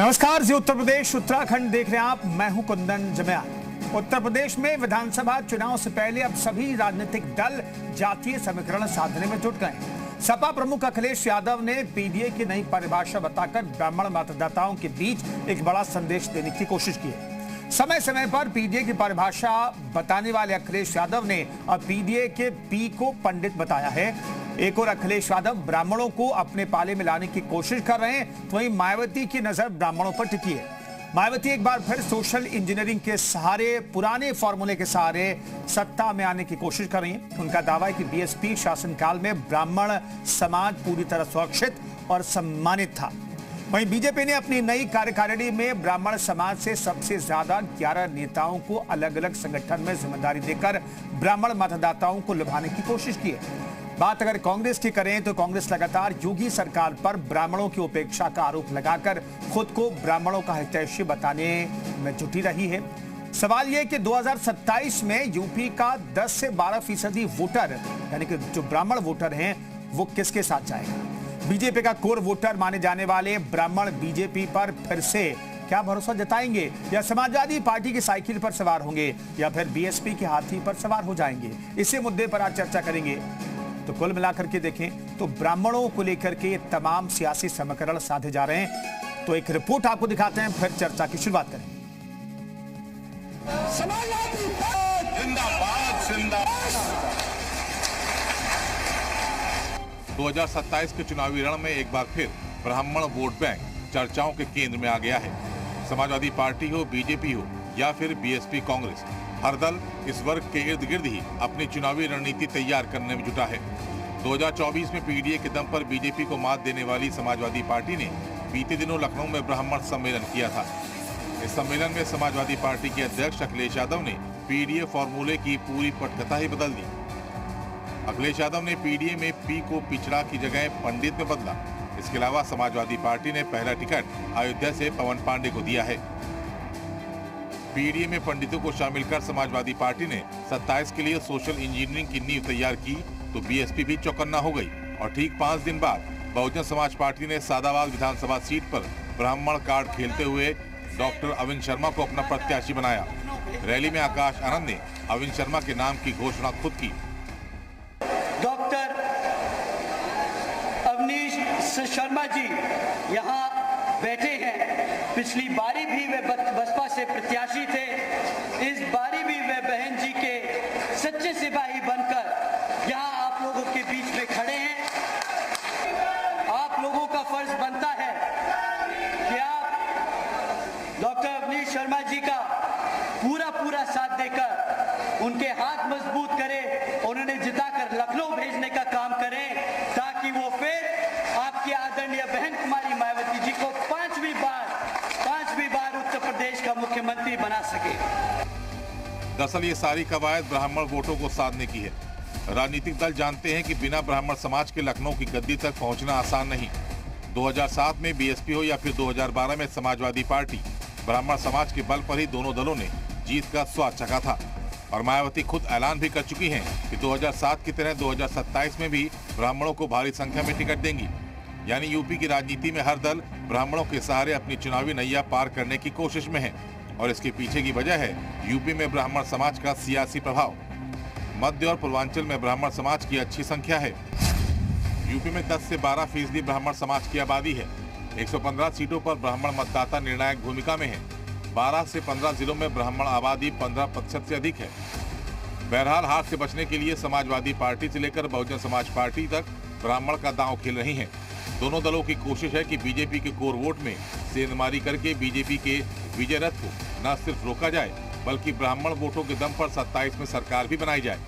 नमस्कार जी, उत्तर प्रदेश उत्तराखंड देख रहे हैं आप। मैं हूं कुंदन जमयाल। उत्तर प्रदेश में विधानसभा चुनाव से पहले अब सभी राजनीतिक दल जातीय समीकरण साधने में जुट गए। सपा प्रमुख अखिलेश यादव ने पीडीए की नई परिभाषा बताकर ब्राह्मण मतदाताओं के बीच एक बड़ा संदेश देने की कोशिश की है। समय समय पर पीडीए की परिभाषा बताने वाले अखिलेश यादव ने अब पीडीए के पी को पंडित बताया है। एक और अखिलेश यादव ब्राह्मणों को अपने पाले में लाने की कोशिश कर रहे हैं, तो वहीं मायावती की नजर ब्राह्मणों पर टिकी है। मायावती एक बार फिर सोशल इंजीनियरिंग के सहारे, पुराने फॉर्मूले के सहारे सत्ता में आने की कोशिश कर रही हैं। उनका दावा है कि बीएसपी शासनकाल में ब्राह्मण समाज पूरी तरह सुरक्षित और सम्मानित था। वहीं बीजेपी ने अपनी नई कार्यकारिणी में ब्राह्मण समाज से सबसे ज्यादा 11 नेताओं को अलग अलग संगठन में जिम्मेदारी देकर ब्राह्मण मतदाताओं को लुभाने की कोशिश की है। बात अगर कांग्रेस की करें तो कांग्रेस लगातार योगी सरकार पर ब्राह्मणों की उपेक्षा का आरोप लगाकर खुद को ब्राह्मणों का हितैषी बताने में जुटी रही है। सवाल यह कि 2027 में यूपी का 10 से 12% वोटर, यानी कि जो ब्राह्मण वोटर हैं, वो किसके साथ जाएगा। बीजेपी का कोर वोटर माने जाने वाले ब्राह्मण बीजेपी पर फिर से क्या भरोसा जताएंगे, या समाजवादी पार्टी की साइकिल पर सवार होंगे, या फिर बीएसपी के हाथी पर सवार हो जाएंगे। इसी मुद्दे पर आज चर्चा करेंगे। तो कुल मिलाकर के देखें तो ब्राह्मणों को लेकर के तमाम सियासी समीकरण साधे जा रहे हैं। तो एक रिपोर्ट आपको दिखाते हैं, फिर चर्चा की शुरुआत करें। जिंदाबाद जिंदाबाद। 2027 के चुनावी रण में एक बार फिर ब्राह्मण वोट बैंक चर्चाओं के केंद्र में आ गया है। समाजवादी पार्टी हो, बीजेपी हो या फिर बीएसपी कांग्रेस, हर दल इस वर्ग के इर्द गिर्द ही अपनी चुनावी रणनीति तैयार करने में जुटा है। 2024 में पीडीए के दम पर बीजेपी को मात देने वाली समाजवादी पार्टी ने बीते दिनों लखनऊ में ब्राह्मण सम्मेलन किया था। इस सम्मेलन में समाजवादी पार्टी के अध्यक्ष अखिलेश यादव ने पीडीए फॉर्मूले की पूरी पटकथा ही बदल दी। अखिलेश यादव ने पीडीए में पी को पिछड़ा की जगह पंडित में बदला। इसके अलावा समाजवादी पार्टी ने पहला टिकट अयोध्या से पवन पांडे को दिया है। पीडीए में पंडितों को शामिल कर समाजवादी पार्टी ने 27 के लिए सोशल इंजीनियरिंग की नींव तैयार की, तो बीएसपी भी चौकन्ना हो गई और ठीक 5 दिन बाद बहुजन समाज पार्टी ने सादाबाद विधानसभा सीट पर ब्राह्मण कार्ड खेलते हुए डॉक्टर अविन शर्मा को अपना प्रत्याशी बनाया। रैली में आकाश आनंद ने अविन शर्मा के नाम की घोषणा खुद की। डॉक्टर अवनीश शर्मा जी यहाँ बैठे हैं। पिछली बारी भी वे बसपा से प्रत्याशी थे, इस बारी भी वे बहन जी के सच्चे सिपाही बनकर यहाँ आप लोगों के बीच में खड़े हैं। आप लोगों का फर्ज बनता है कि आप डॉक्टर अवनीश शर्मा जी का पूरा साथ देकर उनके हाथ मजबूत करें, उन्होंने जिताकर लखनऊ भेजने का काम करें, ताकि वो फिर आपकी आदरणीय बहन कुमारी मायावती जी को पांचवी बार उत्तर प्रदेश का मुख्यमंत्री बना सके। दरअसल ये सारी कवायद ब्राह्मण वोटों को साधने की है। राजनीतिक दल जानते हैं कि बिना ब्राह्मण समाज के लखनऊ की गद्दी तक पहुंचना आसान नहीं। 2007 में बीएसपी हो या फिर 2012 में समाजवादी पार्टी, ब्राह्मण समाज के बल पर ही दोनों दलों ने जीत का स्वाद चखा था। और मायावती खुद ऐलान भी कर चुकी हैं कि 2007 की तरह 2027 में भी ब्राह्मणों को भारी संख्या में टिकट देंगी। यानी यूपी की राजनीति में हर दल ब्राह्मणों के सहारे अपनी चुनावी नैया पार करने की कोशिश में है। और इसके पीछे की वजह है यूपी में ब्राह्मण समाज का सियासी प्रभाव। मध्य और पूर्वांचल में ब्राह्मण समाज की अच्छी संख्या है। यूपी में 10 से 12% ब्राह्मण समाज की आबादी है। 115 सीटों पर ब्राह्मण मतदाता निर्णायक भूमिका में है। 12 से 15 जिलों में ब्राह्मण आबादी 15% से अधिक है। बहरहाल हार से बचने के लिए समाजवादी पार्टी से लेकर बहुजन समाज पार्टी तक ब्राह्मण का दांव खेल रही हैं। दोनों दलों की कोशिश है कि बीजेपी के कोर वोट में सेंधमारी करके बीजेपी के विजय रथ को न सिर्फ रोका जाए, बल्कि ब्राह्मण वोटों के दम पर 27 में सरकार भी बनाई जाए।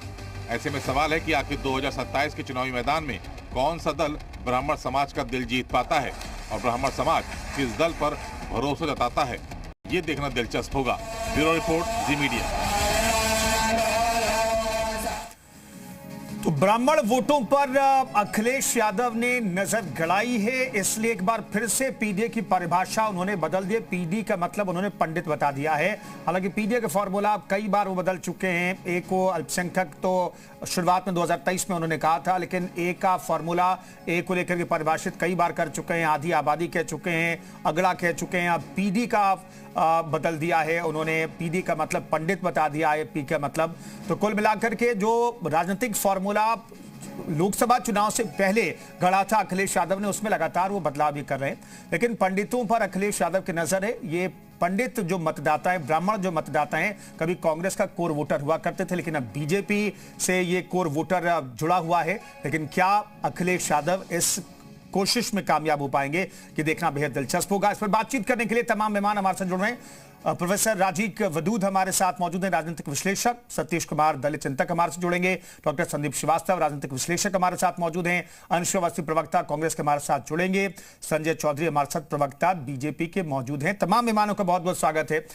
ऐसे में सवाल है कि आखिर 2027 के चुनावी मैदान में कौन सा दल ब्राह्मण समाज का दिल जीत पाता है और ब्राह्मण समाज किस दल पर भरोसा जताता है, ये देखना दिलचस्प होगा। ब्यूरो रिपोर्ट, जी मीडिया। तो ब्राह्मण वोटों पर अखिलेश यादव ने नजर गड़ाई है, इसलिए एक बार फिर से पीडीए की परिभाषा उन्होंने बदल दी। पीडी का मतलब उन्होंने पंडित बता दिया है। हालांकि पीडीए के फॉर्मूला कई बार वो बदल चुके हैं। एक को अल्पसंख्यक तो शुरुआत में 2023 में उन्होंने कहा था, लेकिन एक का फॉर्मूला एक को लेकर के परिभाषित कई बार कर चुके हैं। आधी आबादी कह चुके हैं, अगड़ा कह चुके हैं। अब पीडी का बदल दिया है उन्होंने। पीडी का मतलब पंडित बता दिया है, पी का मतलब। तो कुल मिलाकर के जो राजनीतिक फॉर्मूला लोकसभा चुनाव से पहले गढ़ा था अखिलेश यादव ने, उसमें लगातार वो बदलाव भी कर रहे हैं। लेकिन पंडितों पर अखिलेश यादव की नजर है। ये पंडित जो मतदाता है, ब्राह्मण जो मतदाता हैं, कभी कांग्रेस का कोर वोटर हुआ करते थे, लेकिन अब बीजेपी से ये कोर वोटर जुड़ा हुआ है। लेकिन क्या अखिलेश यादव इस कोशिश में कामयाब हो पाएंगे, कि देखना बेहद दिलचस्प होगा। इस पर बातचीत करने के लिए तमाम मेहमान हमारे साथ जुड़ रहे हैं। प्रोफेसर राजीव वदूद हमारे साथ मौजूद हैं, राजनीतिक विश्लेषक। सतीश कुमार दलित चिंतक हमारे साथ जुड़ेंगे। डॉक्टर संदीप श्रीवास्तव राजनीतिक विश्लेषक हमारे साथ मौजूद हैं। अंशु अवस्थी प्रवक्ता कांग्रेस के हमारे साथ जुड़ेंगे। संजय चौधरी हमारे साथ प्रवक्ता बीजेपी के मौजूद हैं। तमाम मेहमानों का बहुत बहुत स्वागत है।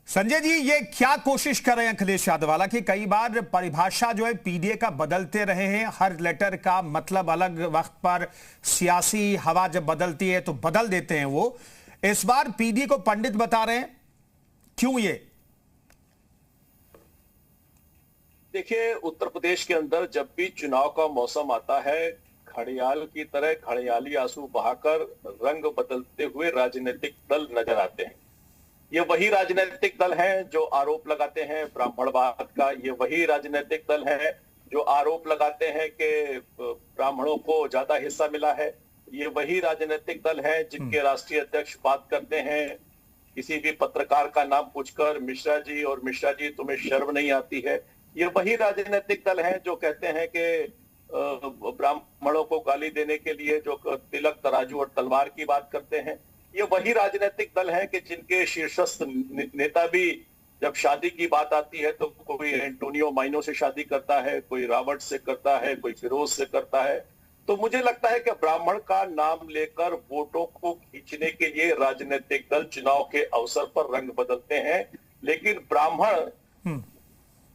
संजय जी, ये क्या कोशिश कर रहे हैं अखिलेश यादव वाला कि कई बार परिभाषा जो है पीडीए का बदलते रहे हैं, हर लेटर का मतलब अलग वक्त पर, सियासी हवा जब बदलती है तो बदल देते हैं वो। इस बार पीडी को पंडित बता रहे हैं, क्यों ये? देखिए, उत्तर प्रदेश के अंदर जब भी चुनाव का मौसम आता है, घड़ियाल की तरह घड़ियाली आंसू बहाकर रंग बदलते हुए राजनीतिक दल नजर आते हैं। ये वही राजनीतिक दल हैं जो आरोप लगाते हैं ब्राह्मणवाद का। ये वही राजनीतिक दल हैं जो आरोप लगाते हैं कि ब्राह्मणों को ज्यादा हिस्सा मिला है। ये वही राजनीतिक दल हैं जिनके राष्ट्रीय अध्यक्ष बात करते हैं किसी भी पत्रकार का नाम पूछकर, मिश्रा जी और मिश्रा जी तुम्हें शर्म नहीं आती है। ये वही राजनीतिक दल हैं जो कहते हैं कि ब्राह्मणों को गाली देने के लिए जो तिलक, तराजू और तलवार की बात करते हैं। ये वही राजनीतिक दल हैं कि जिनके शीर्षस्थ नेता भी जब शादी की बात आती है तो कोई एंटोनियो माइनो से शादी करता है, कोई रॉबर्ट से करता है, कोई फिरोज से करता है। तो मुझे लगता है कि ब्राह्मण का नाम लेकर वोटों को खींचने के लिए राजनीतिक दल चुनाव के अवसर पर रंग बदलते हैं, लेकिन ब्राह्मण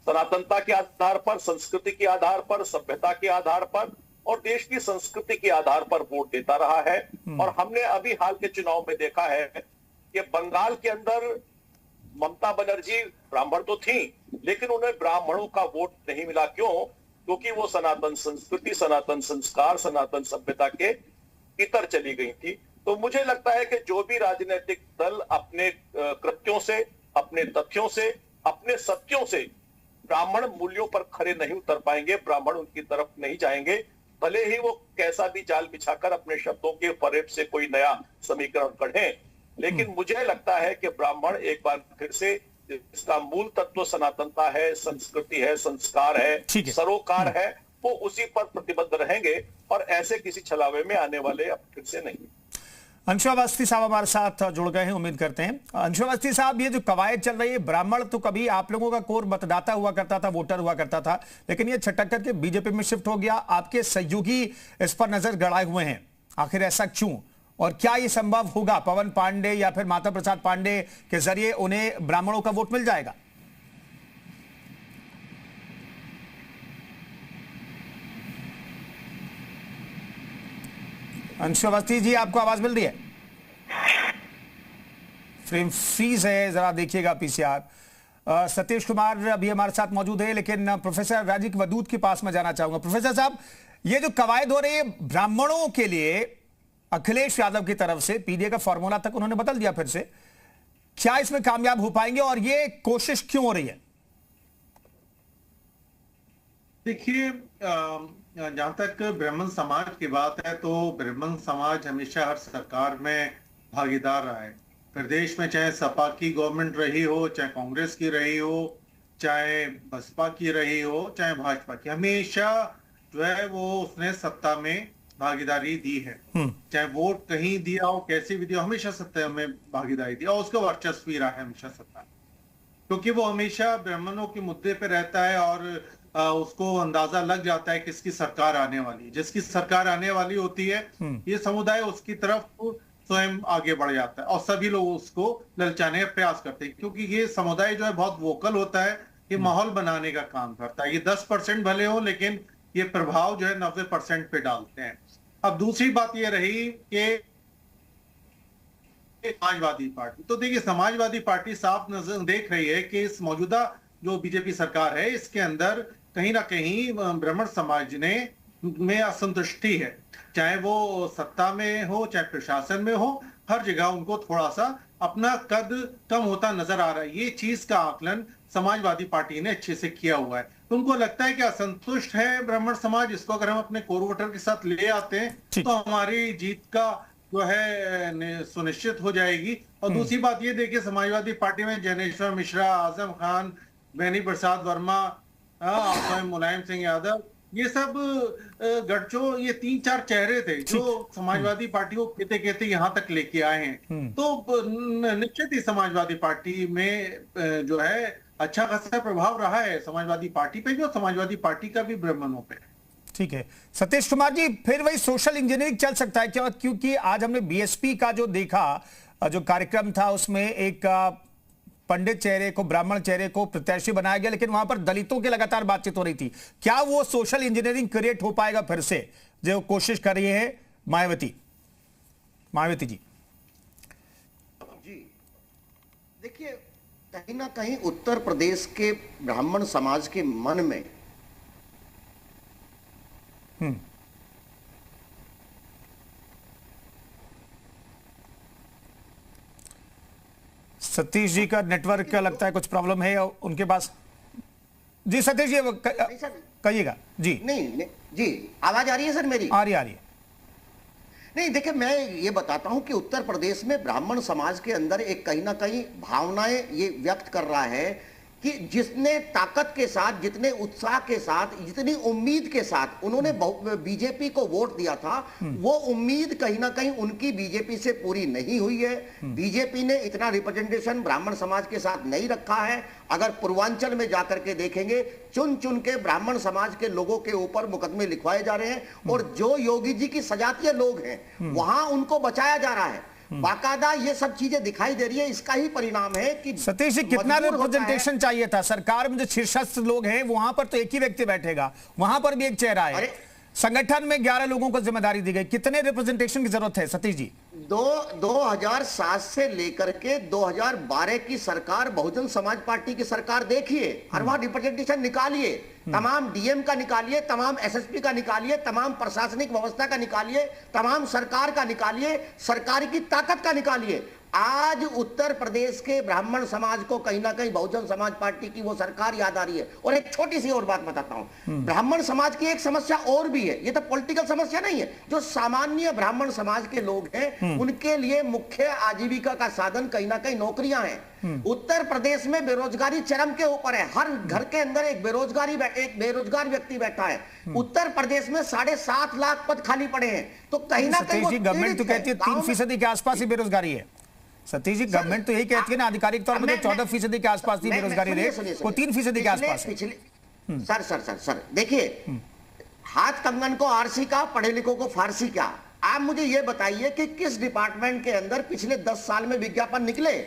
सनातनता के आधार पर, संस्कृति के आधार पर, सभ्यता के आधार पर और देश की संस्कृति के आधार पर वोट देता रहा है। और हमने अभी हाल के चुनाव में देखा है कि बंगाल के अंदर ममता बनर्जी ब्राह्मण तो थी, लेकिन उन्हें ब्राह्मणों का वोट नहीं मिला। क्यों? क्योंकि वो सनातन संस्कृति, सनातन संस्कार, सनातन सभ्यता के इतर चली गई थी। तो मुझे लगता है कि जो भी राजनीतिक दल अपने कृत्यों से, अपने तथ्यों से, अपने सत्यों से ब्राह्मण मूल्यों पर खरे नहीं उतर पाएंगे, ब्राह्मण उनकी तरफ नहीं जाएंगे, भले ही वो कैसा भी जाल बिछाकर अपने शब्दों के फरेब से कोई नया समीकरण गढ़ें। लेकिन मुझे लगता है कि ब्राह्मण एक बार फिर से, इसका मूल तत्व सनातनता है, संस्कृति है, संस्कार है, सरोकार है, वो उसी पर प्रतिबद्ध रहेंगे और ऐसे किसी छलावे में आने वाले अब फिर से नहीं। अंशु अवस्थी साहब हमारे साथ जुड़ गए हैं, उम्मीद करते हैं। अंशु अवस्थी साहब, ये जो कवायद चल रही है, ब्राह्मण तो कभी आप लोगों का कोर मतदाता हुआ करता था, वोटर हुआ करता था, लेकिन ये छटक करके बीजेपी में शिफ्ट हो गया। आपके सहयोगी इस पर नजर गड़ाए हुए हैं, आखिर ऐसा क्यों? और क्या ये संभव होगा पवन पांडे या फिर माता प्रसाद पांडे के जरिए उन्हें ब्राह्मणों का वोट मिल जाएगा? अंशु अवस्थी जी, आपको आवाज मिल रही है? फ्रेम फ्रीज है, जरा देखिएगा पीसीआर। सतीश कुमार अभी हमारे साथ मौजूद है, लेकिन प्रोफेसर राजीव वदूद के पास मैं जाना चाहूंगा। प्रोफेसर साहब, ये जो कवायद हो रही है ब्राह्मणों के लिए अखिलेश यादव की तरफ से, पीडीए का फॉर्मूला तक उन्होंने बदल दिया फिर से, क्या इसमें कामयाब हो पाएंगे और ये कोशिश क्यों हो रही है? देखिए, जहां तक ब्राह्मण समाज की बात है तो ब्राह्मण समाज हमेशा हर सरकार में भागीदार रहा है। प्रदेश में चाहे सपा की गवर्नमेंट रही हो, चाहे कांग्रेस की रही हो, चाहे बसपा की रही हो, चाहे भाजपा की, हमेशा जो है वो उसने सत्ता में भागीदारी दी है। चाहे वोट कहीं दिया हो, कैसे भी दिया, हमेशा सत्ता में भागीदारी दी और उसका वर्चस्व भी रहा है हमेशा सत्ता, क्योंकि वो हमेशा ब्राह्मणों के मुद्दे पे रहता है और उसको अंदाजा लग जाता है किसकी सरकार आने वाली है। जिसकी सरकार आने वाली होती है, ये समुदाय उसकी तरफ स्वयं आगे बढ़ जाता है और सभी लोग उसको ललचाने का प्रयास करते हैं, क्योंकि ये समुदाय जो है बहुत वोकल होता है, ये माहौल बनाने का काम करता है। ये 10% भले हो, लेकिन ये प्रभाव जो है 90% पे डालते हैं। अब दूसरी बात ये रही कि समाजवादी पार्टी, तो देखिए समाजवादी पार्टी साफ नजर देख रही है कि इस मौजूदा जो बीजेपी सरकार है इसके अंदर कहीं ना कहीं ब्राह्मण समाज में असंतुष्टि है, चाहे वो सत्ता में हो चाहे प्रशासन में हो, हर जगह उनको थोड़ा सा अपना कद कम होता नजर आ रहा है। ये चीज का आकलन समाजवादी पार्टी ने अच्छे से किया हुआ है। तो उनको लगता है कि असंतुष्ट है ब्राह्मण समाज, इसको अगर हम अपने कोर वोटर के साथ ले आते हैं तो हमारी जीत का जो है सुनिश्चित हो जाएगी। और दूसरी बात ये देखिए, समाजवादी पार्टी में ज्ञानेश्वर मिश्रा, आजम खान, बेनी प्रसाद वर्मा, मुलायम सिंह यादव, ये सब गठजोड़, ये 3-4 चेहरे थे जो समाजवादी पार्टी को कहते कहते यहाँ तक लेके आए हैं। तो निश्चित ही समाजवादी पार्टी में जो है अच्छा खासा प्रभाव रहा है समाजवादी पार्टी पे, जो समाजवादी पार्टी का भी ब्राह्मणों पे। ठीक है सतीश कुमार जी, फिर वही सोशल इंजीनियरिंग चल सकता है क्या? क्योंकि आज हमने बीएसपी का जो देखा, जो कार्यक्रम था उसमें एक पंडित चेहरे को, ब्राह्मण चेहरे को प्रत्याशी बनाया गया, लेकिन वहां पर दलितों की लगातार बातचीत हो रही थी। क्या वो सोशल इंजीनियरिंग क्रिएट हो पाएगा फिर से, जो कोशिश कर रही है मायावती जी? देखिए, कहीं ना कहीं उत्तर प्रदेश के ब्राह्मण समाज के मन में सतीश जी का नेटवर्क का लगता है कुछ प्रॉब्लम है उनके पास। जी सतीश जी कहिएगा जी। नहीं जी, आवाज आ रही है सर मेरी? आ रही है। नहीं, देखिए मैं ये बताता हूं कि उत्तर प्रदेश में ब्राह्मण समाज के अंदर एक कहीं ना कहीं भावनाएं ये व्यक्त कर रहा है कि जितने ताकत के साथ, जितने उत्साह के साथ, जितनी उम्मीद के साथ उन्होंने बीजेपी को वोट दिया था, वो उम्मीद कहीं ना कहीं उनकी बीजेपी से पूरी नहीं हुई है। बीजेपी ने इतना रिप्रेजेंटेशन ब्राह्मण समाज के साथ नहीं रखा है। अगर पूर्वांचल में जाकर के देखेंगे, चुन चुन के ब्राह्मण समाज के लोगों के ऊपर मुकदमे लिखवाए जा रहे हैं और जो योगी जी की सजातीय लोग हैं वहां उनको बचाया जा रहा है। बाकायदा ये सब चीजें दिखाई दे रही है। इसका ही परिणाम है कि सतीश जी, कितना रिप्रेजेंटेशन चाहिए था? सरकार में जो शीर्षस्थ लोग हैं वहां पर तो एक ही व्यक्ति बैठेगा, वहां पर भी एक चेहरा है। संगठन में 11 लोगों को जिम्मेदारी दी गई, कितने रिप्रेजेंटेशन की जरूरत है सतीश जी? 2007 से लेकर के 2012 की सरकार, बहुजन समाज पार्टी की सरकार देखिए, और वहां रिप्रेजेंटेशन निकालिए, तमाम डीएम का निकालिए, तमाम एसएसपी का निकालिए, तमाम प्रशासनिक व्यवस्था का निकालिए, तमाम सरकार का निकालिए, सरकार की ताकत का निकालिए। आज उत्तर प्रदेश के ब्राह्मण समाज को कहीं ना कहीं बहुजन समाज पार्टी की वो सरकार याद आ रही है। और एक छोटी सी और बात बताता हूं, ब्राह्मण समाज की एक समस्या और भी है, ये तो पॉलिटिकल समस्या नहीं है। जो सामान्य ब्राह्मण समाज के लोग हैं उनके लिए मुख्य आजीविका का साधन कहीं ना कहीं नौकरियां हैं। उत्तर प्रदेश में बेरोजगारी चरम के ऊपर है। हर घर के अंदर एक बेरोजगार व्यक्ति बैठा है। उत्तर प्रदेश में 7.5 लाख पद खाली पड़े हैं। तो कहीं ना कहीं गवर्नमेंट तो कहती है 3% के आसपास ही बेरोजगारी है। सतीश जी, गवर्नमेंट तो यही कहती है ना, आधिकारिक तौर पर 14% के आसपास ही बेरोजगारी रेट, वो 3% के आसपास है। सर देखिए, हाथ कंगन को आरसी का, पढ़े लिखों को फारसी का। आप मुझे ये बताइए कि किस डिपार्टमेंट के अंदर पिछले 10 साल में विज्ञापन निकले?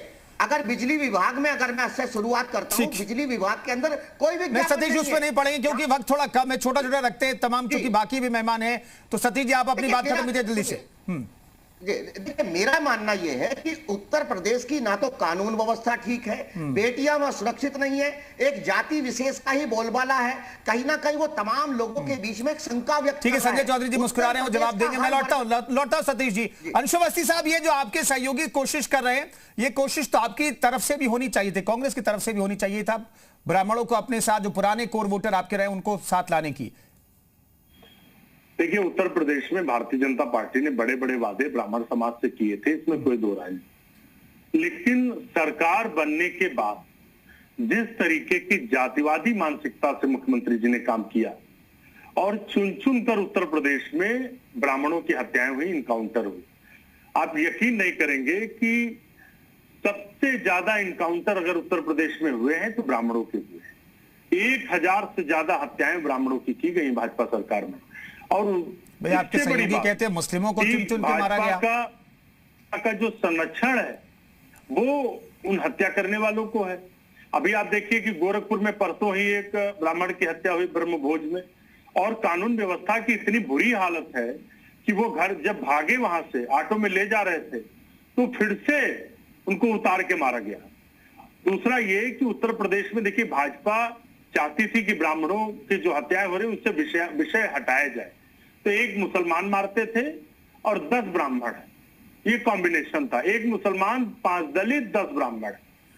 अगर बिजली विभाग में, अगर मैं इससे शुरुआत करता हूं, बिजली विभाग के अंदर कोई विज्ञापन सतीश जी उस पर नहीं पढ़ेंगे क्योंकि वक्त थोड़ा कम है, छोटा छोटा रखते हैं तमाम, क्योंकि बाकी भी मेहमान हैं। तो सतीश जी आप अपनी बात खत्म कीजिए जल्दी से। देखिए, मेरा मानना यह है कि उत्तर प्रदेश की ना तो कानून व्यवस्था ठीक है, बेटियां वहां सुरक्षित नहीं है, एक जाति विशेष का ही बोलबाला है, कहीं ना कहीं वो तमाम लोगों के बीच में एक शंका व्यक्त। ठीक है, संजय चौधरी जी मुस्कुरा रहे हैं, वो जवाब देंगे। मैं लौटता हूं सतीश जी। अंशु अवस्थी साहब, ये जो आपके सहयोगी कोशिश कर रहे हैं, ये कोशिश तो आपकी तरफ से भी होनी चाहिए थी, कांग्रेस की तरफ से भी होनी चाहिए था, ब्राह्मणों को अपने साथ, जो पुराने कोर वोटर आपके रहे उनको साथ लाने की। देखिए, उत्तर प्रदेश में भारतीय जनता पार्टी ने बड़े बड़े वादे ब्राह्मण समाज से किए थे, इसमें कोई दो राय नहीं। लेकिन सरकार बनने के बाद जिस तरीके की जातिवादी मानसिकता से मुख्यमंत्री जी ने काम किया और चुन चुन कर उत्तर प्रदेश में ब्राह्मणों की हत्याएं हुई, इनकाउंटर हुई, आप यकीन नहीं करेंगे कि सबसे ज्यादा इनकाउंटर अगर उत्तर प्रदेश में हुए हैं तो ब्राह्मणों के हुए। 1000 से ज्यादा हत्याएं ब्राह्मणों की गई भाजपा सरकार में। और भाई आपके सहयोगी कहते हैं मुस्लिमों को चुन चुन के मारा गया। का जो संरक्षण है वो उन हत्या करने वालों को है। अभी आप देखिए कि गोरखपुर में परसों ही एक ब्राह्मण की हत्या हुई ब्रह्मभोज में, और कानून व्यवस्था की इतनी बुरी हालत है कि वो घर जब भागे वहां से, ऑटो में ले जा रहे थे, तो फिर से उनको उतार के मारा गया। दूसरा ये कि उत्तर प्रदेश में देखिए भाजपा चाहती थी कि ब्राह्मणों की जो हत्याएं हो रही उससे विषय हटाया जाए, तो एक मुसलमान मारते थे और 10 ब्राह्मण, ये कॉम्बिनेशन था, एक मुसलमान 5 दलित 10 ब्राह्मण।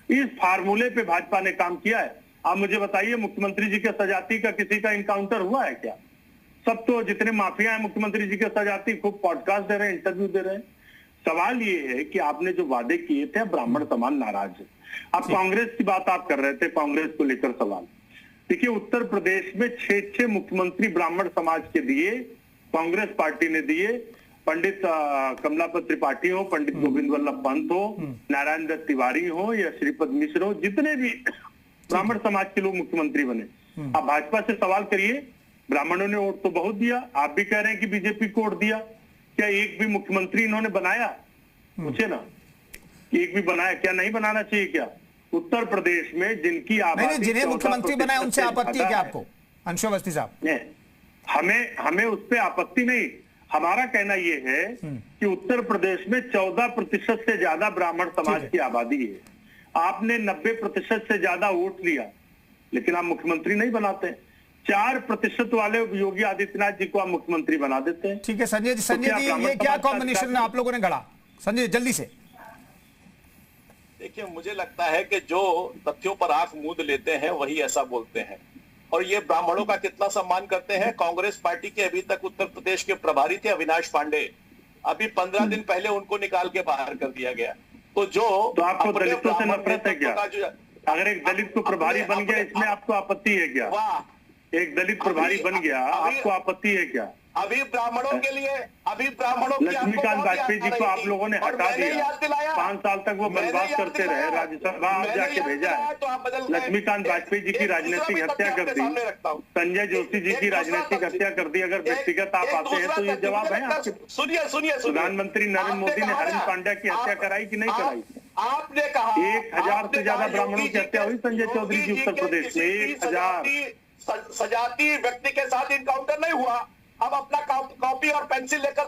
इस फार्मूले पे भाजपा ने काम किया है। आप मुझे बताइए, मुख्यमंत्री जी के सजाती का किसी का इनकाउंटर हुआ है क्या? सब तो जितने माफिया हैं मुख्यमंत्री जी के सजाती खूब पॉडकास्ट दे रहे हैं, इंटरव्यू दे रहे हैं। सवाल ये है कि आपने जो वादे किए थे, ब्राह्मण समाज नाराज है। अब कांग्रेस की बात आप कर रहे थे, कांग्रेस को लेकर सवाल। देखिए उत्तर प्रदेश में 6 मुख्यमंत्री ब्राह्मण समाज के दिए, कांग्रेस पार्टी ने दिए। पंडित कमलापत त्रिपाठी हो, पंडित गोविंद वल्लभ पंत हो, नारायण दत्त तिवारी हो या श्रीपद मिश्र हो, जितने भी ब्राह्मण समाज के लोग मुख्यमंत्री बने। आप भाजपा से सवाल करिए, ब्राह्मणों ने वोट तो बहुत दिया, आप भी कह रहे हैं कि बीजेपी को वोट दिया, क्या एक भी मुख्यमंत्री इन्होंने बनाया? पूछे ना, एक भी बनाया? क्या नहीं बनाना चाहिए क्या? उत्तर प्रदेश में जिनकी आबादी, जिन्हें मुख्यमंत्री बनाया उनसे आपत्ति है क्या आपको, अंशु अवस्थी साहब? हमें उस पर आपत्ति नहीं। हमारा कहना यह है कि उत्तर प्रदेश में 14% से ज्यादा ब्राह्मण समाज की आबादी है। आपने 90% से ज्यादा वोट लिया, लेकिन आप मुख्यमंत्री नहीं बनाते। 4% वाले योगी आदित्यनाथ जी को आप मुख्यमंत्री बना देते हैं। ठीक है संजय जी, ये क्या कॉम्बिनेशन आप लोगों ने गढ़ा? संजय जल्दी से। देखिए मुझे लगता है कि जो तथ्यों पर आंख मूंद लेते हैं वही ऐसा बोलते हैं, और ये ब्राह्मणों का कितना सम्मान करते हैं। कांग्रेस पार्टी के अभी तक उत्तर प्रदेश के प्रभारी थे अविनाश पांडे, अभी 15 दिन पहले उनको निकाल के बाहर कर दिया गया। तो आपको दलितों से नफरत है क्या? अगर एक दलित को प्रभारी बन गया, इसमें आपको आपत्ति है क्या? एक दलित प्रभारी बन गया, आपको आपत्ति है क्या? अभी ब्राह्मणों के लिए, अभी ब्राह्मणों लक्ष्मीकांत वाजपेयी जी को आप लोगों ने हटा दिया, 5 साल तक वो बनवास करते रहे, राज्यसभा जाके भेजा है। लक्ष्मीकांत वाजपेयी जी की राजनीतिक हत्या कर दी, संजय जोशी जी की राजनीतिक हत्या कर दी। अगर व्यक्तिगत आप आते हैं तो ये जवाब है आपके। सुनिए, प्रधानमंत्री नरेंद्र मोदी ने हरिन पांड्या की हत्या कराई कि नहीं कराई? आपने कहा 1000 से ज्यादा ब्राह्मणों की हत्या हुई संजय चौधरी की उत्तर प्रदेश में। 1000 सजाती व्यक्ति के साथ इनकाउंटर नहीं हुआ। अब अपना कॉपी और पेंसिल लेकर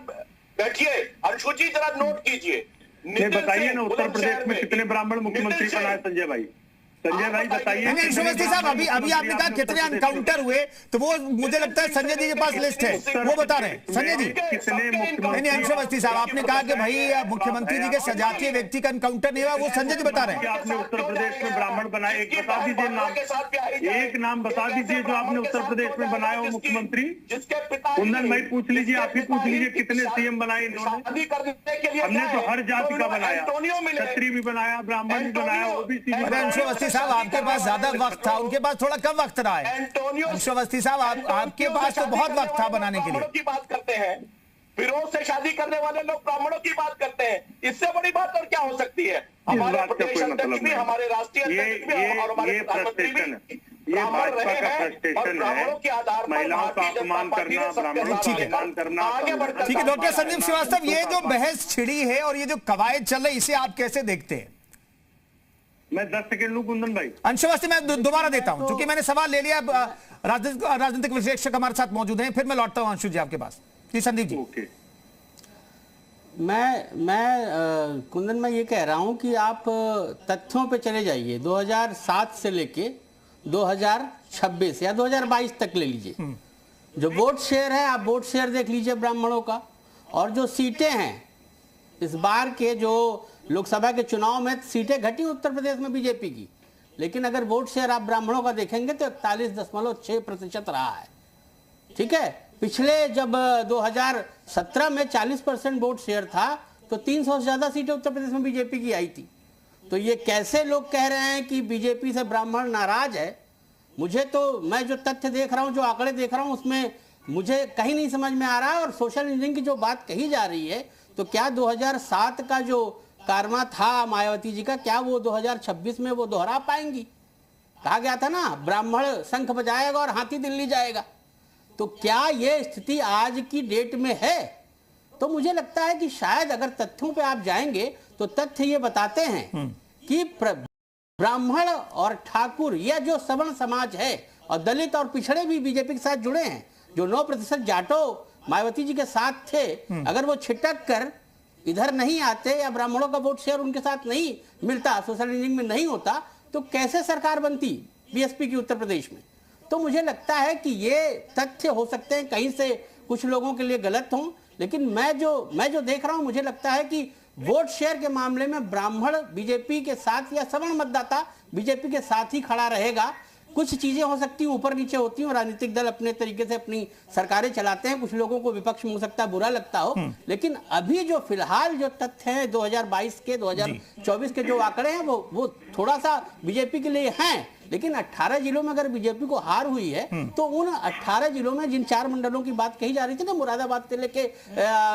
बैठिए, अंशु जी जरा नोट कीजिए। बताइए ना, उत्तर प्रदेश में कितने ब्राह्मण मुख्यमंत्री बनाए संजय भाई? संजय भाई बताइए। साहब अभी आपने कहा कितने एनकाउंटर हुए, तो वो मुझे लगता है संजय जी के पास लिस्ट है, वो बता रहे हैं। संजय जी नहीं, अंशु अवस्थी साहब आपने कहा कि भाई मुख्यमंत्री जी के सजातीय व्यक्ति का एनकाउंटर नहीं हुआ, वो संजय जी बता रहे हैं। आपने उत्तर प्रदेश में ब्राह्मण बनाए, एक बता दीजिए नाम, एक नाम बता दीजिए जो आपने उत्तर प्रदेश में बनाया हो मुख्यमंत्री। कुंदन भाई पूछ लीजिए, आप ही पूछ लीजिए कितने सीएम बनाए इन्होंने। हमने तो हर जाति का बनाया, क्षत्रिय भी बनाया, ब्राह्मण भी बनाया, ओबीसी भी बनाया। साहब आपके पास ज्यादा वक्त था, उनके पास थोड़ा कम वक्त रहा है। अंशु अवस्थी साहब आपके पास तो बहुत वक्त था बनाने के लिए। की बात करते हैं, फिरोज से शादी करने वाले लोग ब्राह्मणों की बात करते हैं, इससे बड़ी बात और क्या हो सकती है? हमारे प्रदेश अध्यक्ष भी, हमारे राष्ट्रीय अध्यक्ष भी और हमारे प्रधानमंत्री भी ये भाजपा का फ्रस्ट्रेशन है, महिलाओं का अपमान करना, ब्राह्मणों का अपमान करना। ठीक है डॉक्टर संदीप श्रीवास्तव, ये जो बहस छिड़ी है और ये जो कवायद चल रही है, इसे आप कैसे देखते हैं? मैं 10 सेकंड लूं कुंदन भाई। अंशु अवस्थी मैं दोबारा देता हूं, क्योंकि मैंने सवाल ले लिया। राजनीतिक विश्लेषक हमारे साथ मौजूद हैं, फिर मैं लौटता हूं अंशु जी आपके पास। जी संदीप जी। ओके, मैं कुंदन मैं ये कह रहा हूं कि आप तथ्यों पे चले जाइए। 2007 से लेके 2026 या 2022 तक ले लीजिए। जो वोट शेयर है, आप वोट शेयर देख लीजिए ब्राह्मणों का, और जो सीटें हैं इस बार के जो लोकसभा के चुनाव में सीटें घटी उत्तर प्रदेश में बीजेपी की, लेकिन अगर वोट शेयर आप ब्राह्मणों का देखेंगे तो 41.6% रहा है। ठीक है, पिछले जब 2017 में 40% वोट शेयर था तो 300 से ज्यादा सीटें उत्तर प्रदेश में बीजेपी की आई थी। तो ये कैसे लोग कह रहे हैं कि बीजेपी से ब्राह्मण नाराज है? मुझे तो, मैं जो तथ्य देख रहा हूं, जो आंकड़े देख रहा हूं, उसमें मुझे कहीं नहीं समझ में आ रहा है। और सोशल इंजीनियरिंग की जो बात कही जा रही है, तो क्या 2007 का जो कारनामा था मायावती जी का, क्या वो 2026 में वो दोहरा पाएंगी? कहा गया था ना, ब्राह्मण शंख बजाएगा और हाथी दिल्ली जाएगा। तो क्या ये स्थिति आज की डेट में है? तो मुझे लगता है कि शायद अगर तथ्यों पे आप जाएंगे तो तथ्य ये बताते हैं कि ब्राह्मण और ठाकुर या जो सवर्ण समाज है और दलित और पिछड़े भी बीजेपी के साथ जुड़े हैं, जो 9% जाटो मायावती जी के साथ थे, अगर वो छिटक कर इधर नहीं आते या ब्राह्मणों का वोट शेयर उनके साथ नहीं मिलता, सोशल इंजीनियरिंग में नहीं होता, तो कैसे सरकार बनती बीएसपी की उत्तर प्रदेश में। तो मुझे लगता है कि ये तथ्य हो सकते हैं कहीं से कुछ लोगों के लिए गलत हों, लेकिन मैं जो देख रहा हूं, मुझे लगता है कि वोट शेयर के मामले में ब्राह्मण बीजेपी के साथ या सवर्ण मतदाता बीजेपी के साथ ही खड़ा रहेगा। कुछ चीजें हो सकती हैं ऊपर नीचे होती हैं, राजनीतिक दल अपने तरीके से अपनी सरकारें चलाते हैं, कुछ लोगों को विपक्ष में हो सकता है बुरा लगता हो, लेकिन अभी जो फिलहाल जो तथ्य हैं 2022 के 2024 के जो आंकड़े हैं वो थोड़ा सा बीजेपी के लिए हैं, लेकिन 18 जिलों में अगर बीजेपी को हार हुई है तो उन 18 जिलों में जिन 4 मंडलों की बात कही जा रही थी ना, मुरादाबाद से लेके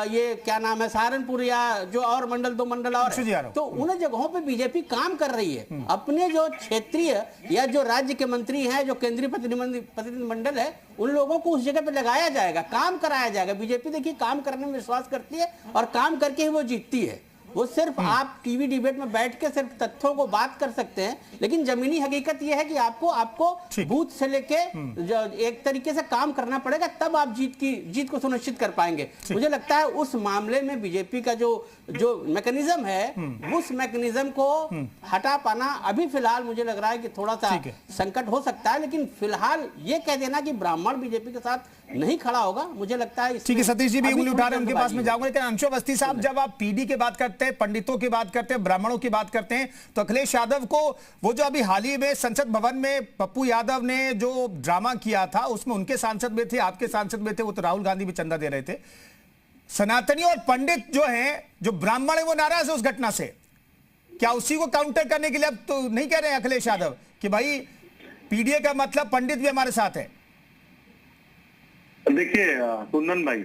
ये क्या नाम है सहारनपुर या जो और मंडल 2 मंडल और है, तो उन जगहों पे बीजेपी काम कर रही है। अपने जो क्षेत्रीय या जो राज्य के मंत्री हैं, जो केंद्रीय प्रतिनिधिमंडल है, उन लोगों को उस जगह पे लगाया जाएगा, काम कराया जाएगा। बीजेपी देखिए काम करने में विश्वास करती है और काम करके ही वो जीतती है। वो सिर्फ आप टीवी डिबेट में बैठ के सिर्फ तथ्यों को बात कर सकते हैं, लेकिन जमीनी हकीकत यह है कि आपको बूथ से लेके एक तरीके से काम करना पड़ेगा, तब आप जीत को सुनिश्चित कर पाएंगे। मुझे लगता है उस मामले में बीजेपी का जो मैकेनिज्म है, उस मैकेनिज्म को हटा पाना अभी फिलहाल मुझे लग रहा है कि थोड़ा सा संकट हो सकता है, लेकिन फिलहाल ये कह देना कि ब्राह्मण बीजेपी के साथ नहीं खड़ा होगा, मुझे लगता है। ठीक है, सतीश जी भी उंगली उठा रहे हैं, उनके पास में जाऊंगा, लेकिन अंशु अवस्थी साहब, जब आप पीडी की बात करते हैं, पंडितों की बात करते हैं, ब्राह्मणों की बात करते हैं, तो अखिलेश यादव को वो जो अभी हाल ही में संसद भवन में पप्पू यादव ने जो ड्रामा किया था, उसमें उनके सांसद में थे, आपके सांसद में थे, वो तो राहुल गांधी भी चंदा दे रहे थे। सनातनी और पंडित जो हैं, जो ब्राह्मण है, वो नाराज है उस घटना से। क्या उसी को काउंटर करने के लिए अब तो नहीं कह रहे हैं अखिलेश यादव कि भाई पीडीए का मतलब पंडित भी हमारे साथ है? देखिए कुंदन भाई,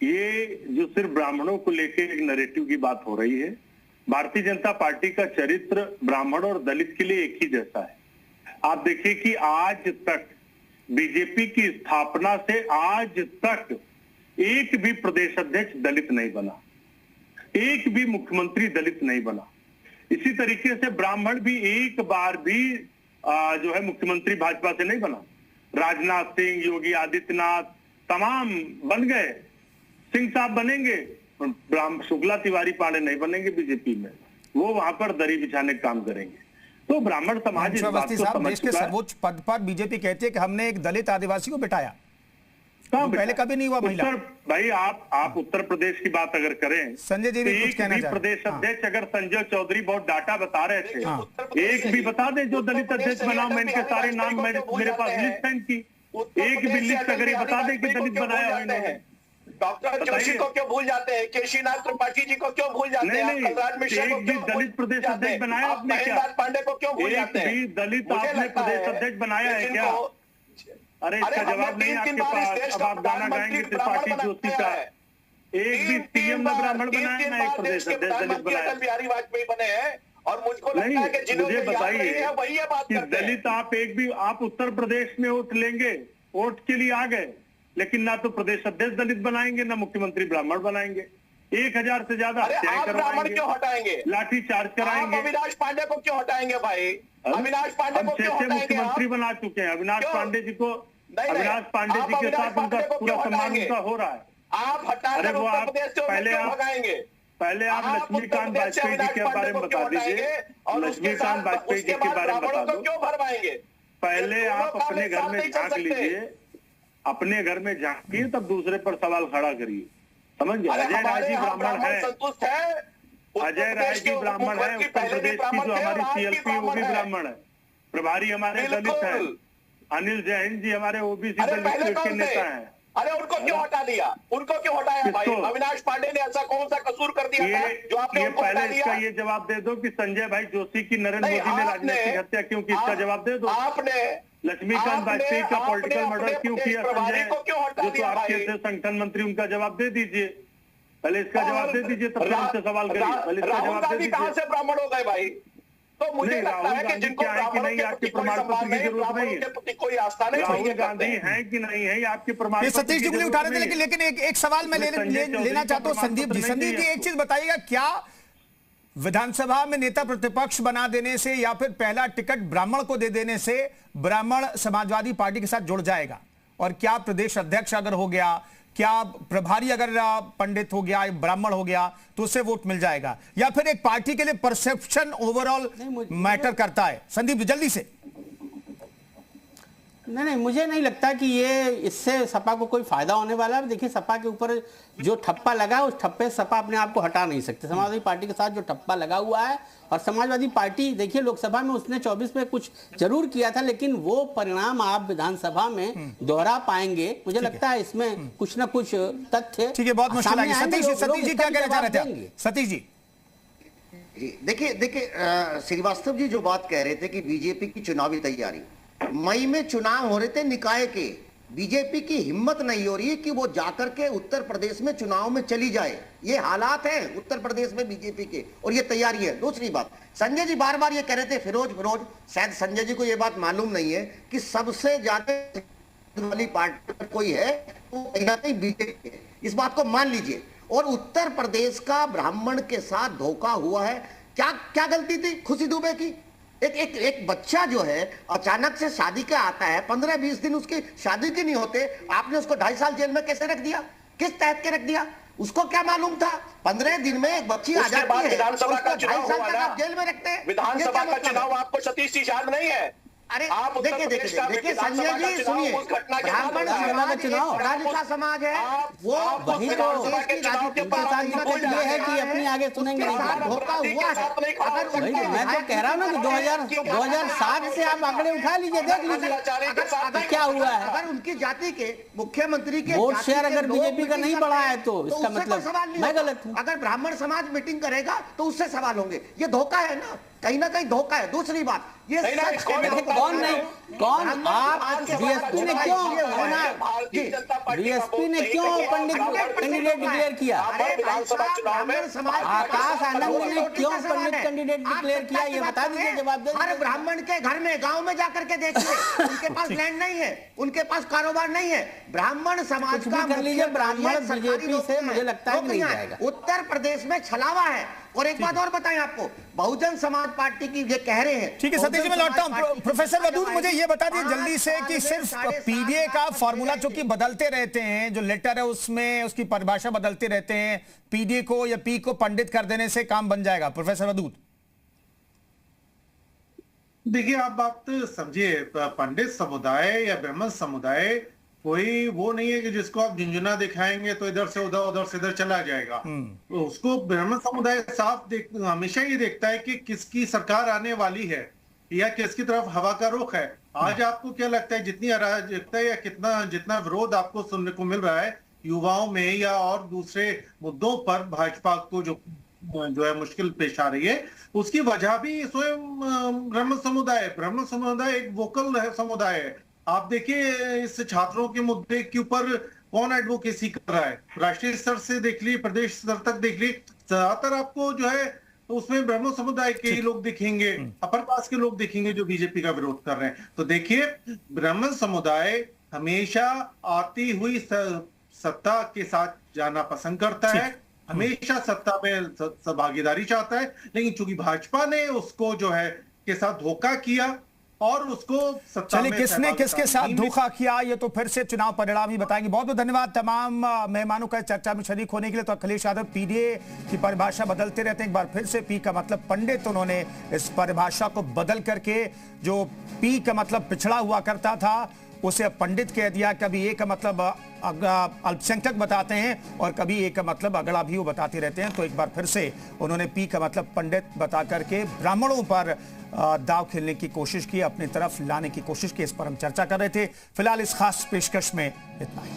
ये जो सिर्फ ब्राह्मणों को लेके एक नैरेटिव की बात हो रही है, भारतीय जनता पार्टी का चरित्र ब्राह्मण और दलित के लिए एक ही जैसा है। आप देखिए कि आज तक बीजेपी की स्थापना से आज तक एक भी प्रदेश अध्यक्ष दलित नहीं बना, एक भी मुख्यमंत्री दलित नहीं बना। इसी तरीके से ब्राह्मण भी एक बार भी जो है मुख्यमंत्री भाजपा से नहीं बना। राजनाथ सिंह, योगी आदित्यनाथ तमाम बन गए, सिंह साहब बनेंगे, शुक्ला तिवारी पांडे नहीं बनेंगे बीजेपी में, वो वहां पर दरी बिछाने का काम करेंगे। तो ब्राह्मण समाज इस बात को समझ देश के सर्वोच्च पद पर बीजेपी कहती है कि हमने एक दलित आदिवासी को बिठाया, पहले कभी नहीं हुआ महिला। भाई आप उत्तर प्रदेश की बात अगर करें, संजय जी भी कुछ कहना चाहते हैं। प्रदेश अध्यक्ष अगर संजय चौधरी बहुत डाटा बता रहे थे, एक भी बता दे जो दलित अध्यक्ष बनाओ, मैं इनके सारे नाम मेरे पास लिस्ट है इनकी, एक भी लिस्ट अगर ये बता दे कि दलित बनाया हुआ इन्होंने। डॉक्टर जोशी को क्यों भूल जाते हैं, केशीनाथ त्रिपाठी जी को क्यों भूल जाते हैं, कलराज मिश्रा को क्यों दलित प्रदेश अध्यक्ष बनाया आपने क्या? पांडे को क्यों भूल जाते हैं? दलित आपने प्रदेश अध्यक्ष बनाया है क्या? अरे इसका जवाब नहीं आपके पास। अब आप गाना गाएंगे त्रिपाठी जोशी का, एक भी सीएम ने ब्राह्मण बनाया ना एक प्रदेश अध्यक्ष दलित बनाया। बिहारी वाजपेयी बने हैं और मुझको नहीं, लगता है कि जिन्होंने मुझे बताइए वही बात कि करते हैं। दलित आप एक भी आप उत्तर प्रदेश में वोट लेंगे, वोट के लिए आ गए, लेकिन ना तो प्रदेश अध्यक्ष दलित बनाएंगे ना मुख्यमंत्री ब्राह्मण बनाएंगे। 1000 से ज्यादा हत्याएं करवाएंगे, क्यों हटाएंगे? लाठी चार्ज कराएंगे। अविनाश पांडे को क्यों हटाएंगे भाई? अविनाश पांडे को क्यों हटाएंगे? मुख्यमंत्री बना चुके हैं अविनाश पांडे जी को, अविनाश पांडे जी के साथ उनका पूरा सम्मान उनका हो रहा है। आप हटाकर उत्तर प्रदेश से पहले आप लक्ष्मीकांत वाजपेयी जी के बारे में बता दीजिए, लक्ष्मीकांत वाजपेयी जी के बारे में बता दो। क्यों भरवाएंगे? पहले आप अपने घर में झांक लीजिए, अपने घर में झांकिए, तब दूसरे पर सवाल खड़ा करिए। समझ गए? अजय राय जी ब्राह्मण है, अजय राय जी ब्राह्मण है, उत्तर प्रदेश की जो हमारी सीएलपी वो भी ब्राह्मण है, प्रभारी हमारे दलित है, अनिल जैन जी हमारे ओबीसी दलित के नेता हैं। अरे उनको क्यों हटा दिया? उनको क्यों हटाया भाई? अविनाश पांडे ने ऐसा कौन सा कसूर कर दिया था जो आपने उनको हटा दिया? इसका ये जवाब दे दो कि संजय भाई जोशी की नरेंद्र मोदी ने राजनीतिक हत्या क्यों की, इसका जवाब दे दो। आपने लक्ष्मीकांत वाजपेयी का पॉलिटिकल मर्डर क्यों किया संजय, जो तो आपके थे संगठन मंत्री, उनका जवाब दे दीजिए। पहले इसका जवाब दे दीजिए, तब हमसे सवाल करिए। पहले इसका जवाब दे दीजिए। कहां से ब्राह्मण हो गए भाई? तो मुझे लगता है कि जिनको ब्राह्मणों के प्रति कोई सम्मान नहीं, ब्राह्मणों के प्रति कोई आस्था नहीं, राहुल गांधी है कि नहीं है, आपके प्रमाण पत्र सतीश जी को उठा रहे थे, लेकिन एक सवाल मैं लेना चाहता हूं संदीप जी। संदीप जी एक चीज बताइएगा, क्या विधानसभा में नेता प्रतिपक्ष बना देने से या फिर पहला टिकट ब्राह्मण को दे देने से ब्राह्मण समाजवादी पार्टी के साथ जुड़ जाएगा? और क्या प्रदेश अध्यक्ष अगर हो गया, क्या प्रभारी अगर पंडित हो गया, ब्राह्मण हो गया, तो उससे वोट मिल जाएगा, या फिर एक पार्टी के लिए परसेप्शन ओवरऑल मैटर करता है? संदीप जल्दी से। नहीं, मुझे नहीं लगता कि ये इससे सपा को कोई फायदा होने वाला है। देखिए, सपा के ऊपर जो ठप्पा लगा है, उस ठप्पे से सपा अपने आप को हटा नहीं सकते। समाजवादी पार्टी के साथ जो ठप्पा लगा हुआ है, और समाजवादी पार्टी देखिए लोकसभा में उसने 24 में कुछ जरूर किया था, लेकिन वो परिणाम आप विधानसभा में दोहरा पाएंगे? मुझे लगता है इसमें कुछ ना कुछ तथ्य। ठीक है, बहुत मुश्किल है। सतीश जी क्या कहना चाह रहे थे? सतीश जी देखिए श्रीवास्तव जी जो बात कह रहे थे कि बीजेपी की चुनावी तैयारी, मई में चुनाव हो रहे थे निकाय के, बीजेपी की हिम्मत नहीं हो रही है कि वो जाकर के उत्तर प्रदेश में चुनाव में चली जाए। ये हालात हैं उत्तर प्रदेश में बीजेपी के, और ये तैयारी है। दूसरी बात, संजय जी बार बार ये कह रहे थे फिरोज, शायद संजय जी को ये बात मालूम नहीं है कि सबसे ज्यादा वाली पार्टी कोई है तो कहीं ना कहीं बीजेपी है। इस बात को मान लीजिए। और उत्तर प्रदेश का ब्राह्मण के साथ धोखा हुआ है। क्या गलती थी खुशी दुबे की? एक बच्चा जो है अचानक से शादी के आता है, 15-20 दिन उसकी शादी के नहीं होते, आपने उसको 2.5 साल जेल में कैसे रख दिया? किस तहत के रख दिया? उसको क्या मालूम था? 15 दिन में एक बच्ची आ जाती है, विधानसभा का चुनाव 2.5 साल तक आप जेल में रखते हैं। विधानसभा का चुनाव आपको सतीश जी याद नहीं है? अरे देखिए संजय जी सुनिए, ब्राह्मण समाज पढ़ा लिखा समाज है, वो वही तो ये है कि अपनी आगे सुनेंगे नहीं। धोखा हुआ है। मैं तो कह रहा हूँ ना कि 2007 से आप आंकड़े उठा लीजिए, देख लीजिए क्या हुआ है। अगर उनकी जाति के मुख्यमंत्री के वोट शेयर अगर बीजेपी का नहीं बढ़ा है तो इसका मतलब मैं गलत हूँ। अगर ब्राह्मण समाज मीटिंग करेगा तो उससे सवाल होंगे। ये धोखा है ना, कहीं ना कहीं धोखा है। दूसरी बात, ये कौन आप बीएसपी ने क्यों पंडित कैंडिडेट डिक्लेयर किया? आकाश आनंद ने क्यों पंडित कैंडिडेट डिक्लेयर किया? ये बता दीजिए, जवाब दे। हर ब्राह्मण के घर में, गांव में जाकर के देखिए, उनके पास लैंड नहीं है, उनके पास कारोबार नहीं है। ब्राह्मण समाज का कर लीजिए, ब्राह्मण बीजेपी से मुझे लगता है नहीं जाएगा। उत्तर प्रदेश में छलावा है। और एक बात और बताएं आपको, बहुजन समाज पार्टी की ये कह रहे हैं। ठीक है सतीश जी, मैं लौटता हूं। प्रोफेसर वदूद, मुझे ये बता दीजिए जल्दी से कि सिर्फ पीडीए का फॉर्मूला चूंकि बदलते रहते हैं, जो लेटर है उसमें उसकी परिभाषा बदलते रहते हैं, पीडीए को या पी को पंडित कर देने से काम बन जाएगा? प्रोफेसर वदूद देखिए, आप बात समझिए, पंडित समुदाय या ब्राह्मण समुदाय कोई वो नहीं है कि जिसको आप झुंझुना दिखाएंगे तो इधर से उधर से इधर चला जाएगा। तो उसको ब्राह्मण समुदाय हमेशा ये देखता है कि किसकी सरकार आने वाली है या किसकी तरफ हवा का रुख है। आज आपको क्या लगता है, जितनी अराजकता या जितना विरोध आपको सुनने को मिल रहा है युवाओं में या और दूसरे मुद्दों पर भाजपा को जो है मुश्किल पेश आ रही है, उसकी वजह भी स्वयं ब्राह्मण समुदाय एक वोकल समुदाय है। आप देखिए, इस छात्रों के मुद्दे के ऊपर कौन एडवोकेसी कर रहा है? राष्ट्रीय स्तर से देख ली, प्रदेश स्तर तक देख ली, ज्यादातर आपको जो है उसमें ब्राह्मण समुदाय के लोग दिखेंगे, अपर कास्ट के लोग दिखेंगे जो बीजेपी का विरोध कर रहे हैं। तो देखिए, ब्राह्मण समुदाय हमेशा आती हुई सत्ता के साथ जाना पसंद करता है, हमेशा सत्ता में भागीदारी चाहता है, लेकिन चूंकि भाजपा ने उसको जो है के साथ धोखा किया और उसको चलिए किसने किसके साथ धोखा किया ये तो फिर से चुनाव परिणाम ही बताएंगे। बहुत बहुत धन्यवाद तमाम मेहमानों का चर्चा में शरीक होने के लिए। तो अखिलेश यादव, पीडीए की परिभाषा बदलते रहते हैं, एक बार फिर से पी का मतलब पंडित, उन्होंने इस परिभाषा को बदल करके जो पी का मतलब पिछड़ा हुआ करता था उसे पंडित कह दिया। कभी एक का मतलब अल्पसंख्यक बताते हैं और कभी एक का मतलब अगड़ा भी वो बताते रहते हैं। तो एक बार फिर से उन्होंने पी का मतलब पंडित बता करके ब्राह्मणों पर दाव खेलने की कोशिश की, अपनी तरफ लाने की कोशिश की। इस पर हम चर्चा कर रहे थे। फिलहाल इस खास पेशकश में इतना ही।